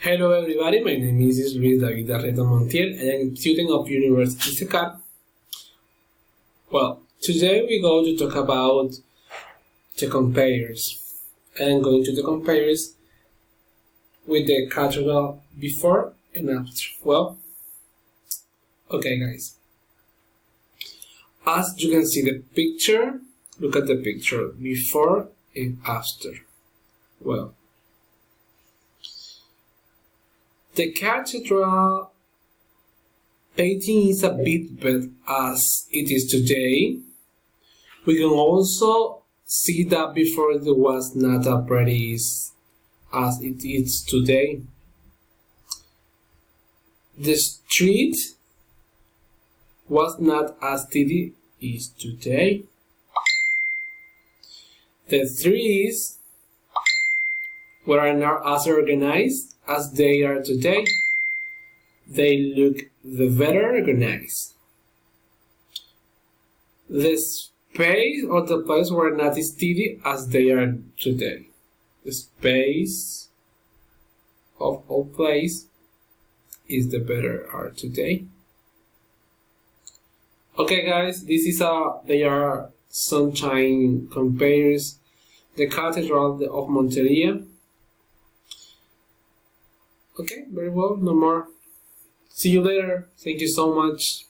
Hello everybody, my name is Luis David Arreto Montiel. I am a student of University Secar. Well, today we go to talk about the compares. I am going to the compares with the cathedral before and after. Well, okay guys. As you can see the picture, look at the picture before and after. Well, the cathedral painting is a bit better as it is today. We can also see that before it was not as pretty as it is today. The street was not as tidy as today. The trees were not as organized as they are today. They look better organized. The space of the place were not as tidy as they are today. The space of all place is the better art today. Okay guys, this is they are sunshine compares the cathedral of Monteria. Okay, very well, no more. See you later. Thank you so much.